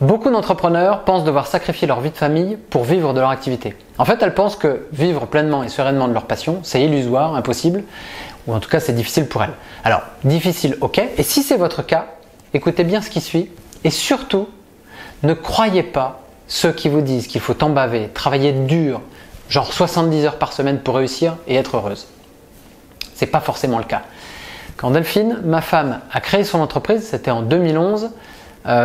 Beaucoup d'entrepreneurs pensent devoir sacrifier leur vie de famille pour vivre de leur activité. En fait, elles pensent que vivre pleinement et sereinement de leur passion, c'est illusoire, impossible, ou en tout cas c'est difficile pour elles. Alors, difficile, ok, et si c'est votre cas, écoutez bien ce qui suit, et surtout, ne croyez pas ceux qui vous disent qu'il faut embaver, travailler dur, genre 70 heures par semaine pour réussir et être heureuse. C'est pas forcément le cas. Quand Delphine, ma femme, a créé son entreprise, c'était en 2011,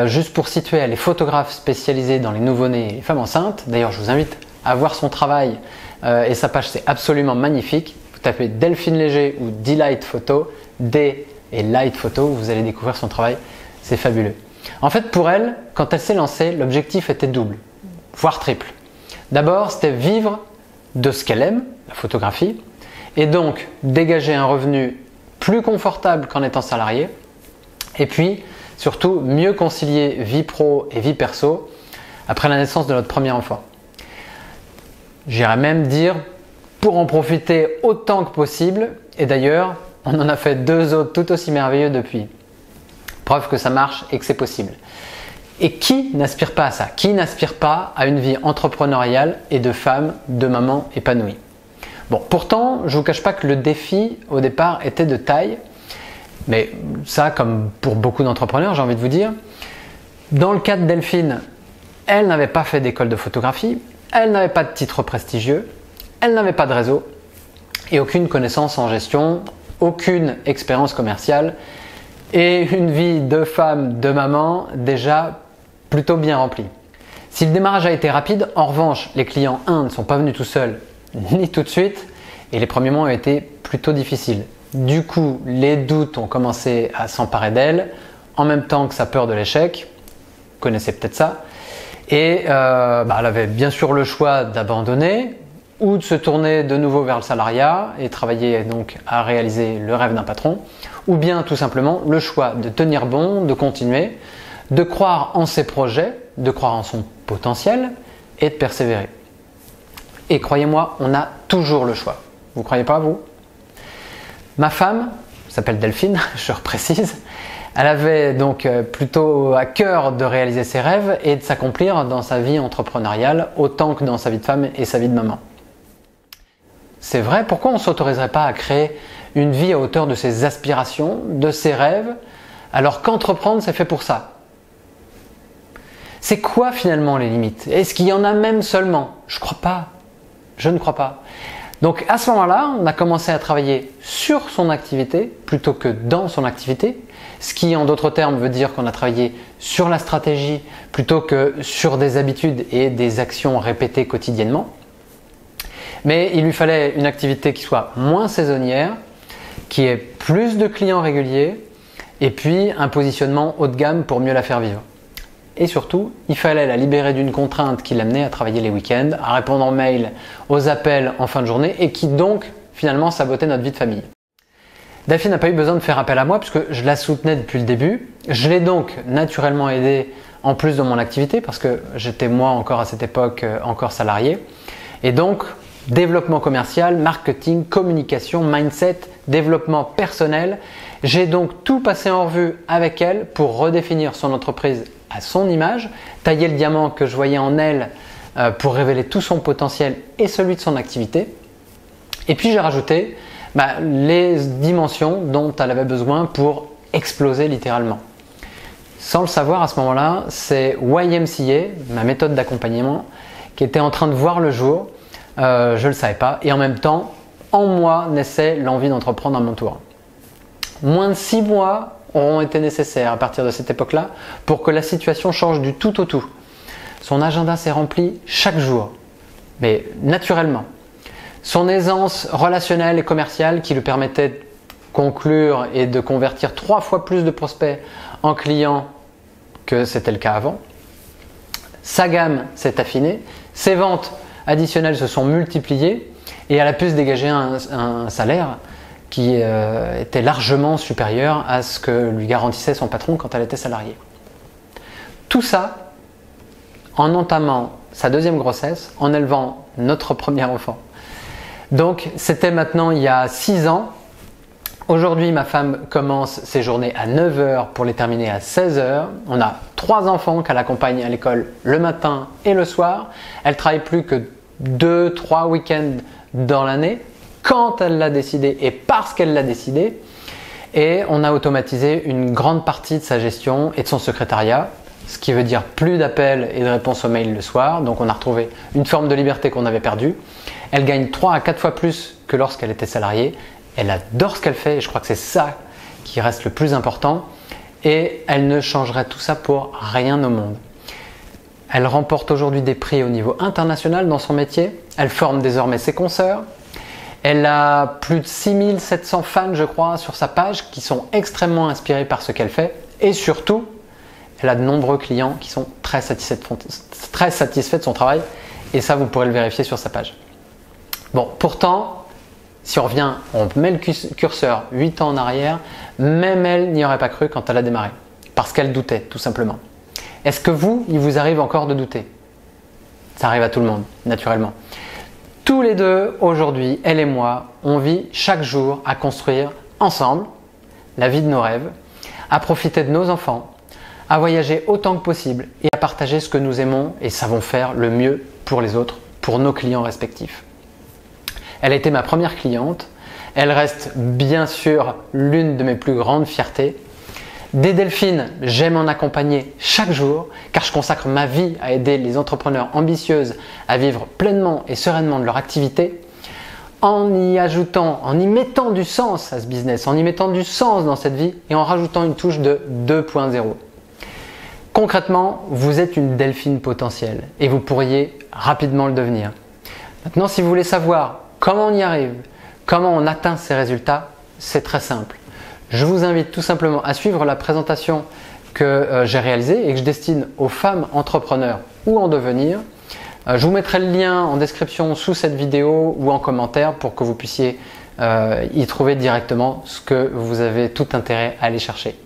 juste pour situer, elle est photographe spécialisée dans les nouveau-nés et les femmes enceintes. D'ailleurs, je vous invite à voir son travail et sa page, c'est absolument magnifique. Vous tapez Delphine Léger ou Delight Photo, D et Light Photo, vous allez découvrir son travail, c'est fabuleux. En fait, pour elle, quand elle s'est lancée, l'objectif était double, voire triple. D'abord, c'était vivre de ce qu'elle aime, la photographie, et donc dégager un revenu plus confortable qu'en étant salarié, et puis surtout mieux concilier vie pro et vie perso après la naissance de notre premier enfant. J'irais même dire pour en profiter autant que possible, et d'ailleurs on en a fait 2 autres tout aussi merveilleux depuis. Preuve que ça marche et que c'est possible. Et qui n'aspire pas à ça? Qui n'aspire pas à une vie entrepreneuriale et de femme, de maman épanouie? Bon, pourtant, je ne vous cache pas que le défi au départ était de taille, mais ça, comme pour beaucoup d'entrepreneurs, j'ai envie de vous dire, dans le cas de Delphine, elle n'avait pas fait d'école de photographie, elle n'avait pas de titre prestigieux, elle n'avait pas de réseau et aucune connaissance en gestion, aucune expérience commerciale et une vie de femme, de maman déjà plutôt bien remplie. Si le démarrage a été rapide, en revanche, les clients ne sont pas venus tout seuls ni tout de suite et les premiers mois ont été plutôt difficiles. Du coup, les doutes ont commencé à s'emparer d'elle en même temps que sa peur de l'échec, vous connaissez peut-être ça, et elle avait bien sûr le choix d'abandonner ou de se tourner de nouveau vers le salariat et travailler donc à réaliser le rêve d'un patron, ou bien tout simplement le choix de tenir bon, de continuer, de croire en ses projets, de croire en son potentiel et de persévérer. Et croyez-moi, on a toujours le choix. Vous croyez pas, vous? Ma femme s'appelle Delphine, je reprécise. Elle avait donc plutôt à cœur de réaliser ses rêves et de s'accomplir dans sa vie entrepreneuriale autant que dans sa vie de femme et sa vie de maman. C'est vrai, pourquoi on ne s'autoriserait pas à créer une vie à hauteur de ses aspirations, de ses rêves, alors qu'entreprendre c'est fait pour ça? C'est quoi finalement les limites? Est-ce qu'il y en a même seulement? Je crois pas. Je ne crois pas. Donc à ce moment-là, on a commencé à travailler sur son activité plutôt que dans son activité, ce qui en d'autres termes veut dire qu'on a travaillé sur la stratégie plutôt que sur des habitudes et des actions répétées quotidiennement. Mais il lui fallait une activité qui soit moins saisonnière, qui ait plus de clients réguliers et puis un positionnement haut de gamme pour mieux la faire vivre. Et surtout, il fallait la libérer d'une contrainte qui l'amenait à travailler les week-ends, à répondre en mail, aux appels en fin de journée et qui donc finalement sabotait notre vie de famille. Delphine n'a pas eu besoin de faire appel à moi puisque je la soutenais depuis le début. Je l'ai donc naturellement aidée en plus de mon activité parce que j'étais moi encore à cette époque encore salarié. Et donc, développement commercial, marketing, communication, mindset, développement personnel. J'ai donc tout passé en revue avec elle pour redéfinir son entreprise à son image, tailler le diamant que je voyais en elle pour révéler tout son potentiel et celui de son activité. Et puis j'ai rajouté les dimensions dont elle avait besoin pour exploser littéralement. Sans le savoir à ce moment-là, c'est YMCA, ma méthode d'accompagnement, qui était en train de voir le jour. Je ne le savais pas et en même temps, en moi naissait l'envie d'entreprendre à mon tour. Moins de 6 mois auront été nécessaires à partir de cette époque-là pour que la situation change du tout au tout. Son agenda s'est rempli chaque jour, mais naturellement. Son aisance relationnelle et commerciale qui lui permettait de conclure et de convertir 3 fois plus de prospects en clients que c'était le cas avant. Sa gamme s'est affinée, ses ventes additionnelles se sont multipliées et elle a pu se dégager un salaire qui était largement supérieur à ce que lui garantissait son patron quand elle était salariée. Tout ça en entamant sa 2e grossesse, en élevant notre premier enfant. Donc c'était maintenant il y a 6 ans, Aujourd'hui, ma femme commence ses journées à 9 h pour les terminer à 16 h. On a 3 enfants qu'elle accompagne à l'école le matin et le soir. Elle travaille plus que 2-3 week-ends dans l'année quand elle l'a décidé et parce qu'elle l'a décidé. Et on a automatisé une grande partie de sa gestion et de son secrétariat, ce qui veut dire plus d'appels et de réponses aux mails le soir. Donc on a retrouvé une forme de liberté qu'on avait perdue. Elle gagne 3 à 4 fois plus que lorsqu'elle était salariée. Elle adore ce qu'elle fait et je crois que c'est ça qui reste le plus important. Et elle ne changerait tout ça pour rien au monde. Elle remporte aujourd'hui des prix au niveau international dans son métier. Elle forme désormais ses consoeurs. Elle a plus de 6700 fans, je crois, sur sa page qui sont extrêmement inspirés par ce qu'elle fait. Et surtout, elle a de nombreux clients qui sont très satisfaits de son travail. Et ça, vous pourrez le vérifier sur sa page. Bon, pourtant, si on revient, on met le curseur 8 ans en arrière, même elle n'y aurait pas cru quand elle a démarré. Parce qu'elle doutait, tout simplement. Est-ce que il vous arrive encore de douter? Ça arrive à tout le monde, naturellement. Tous les deux, aujourd'hui, elle et moi, on vit chaque jour à construire ensemble la vie de nos rêves, à profiter de nos enfants, à voyager autant que possible et à partager ce que nous aimons et savons faire le mieux pour les autres, pour nos clients respectifs. Elle a été ma première cliente. Elle reste bien sûr l'une de mes plus grandes fiertés. Des Delphines, j'aime en accompagner chaque jour car je consacre ma vie à aider les entrepreneurs ambitieuses à vivre pleinement et sereinement de leur activité en y mettant du sens à ce business, en y mettant du sens dans cette vie et en rajoutant une touche de 2.0. Concrètement, vous êtes une Delphine potentielle et vous pourriez rapidement le devenir. Maintenant, si vous voulez savoir comment on y arrive, comment on atteint ces résultats, c'est très simple. Je vous invite tout simplement à suivre la présentation que j'ai réalisée et que je destine aux femmes entrepreneurs ou en devenir. Je vous mettrai le lien en description sous cette vidéo ou en commentaire pour que vous puissiez y trouver directement ce que vous avez tout intérêt à aller chercher.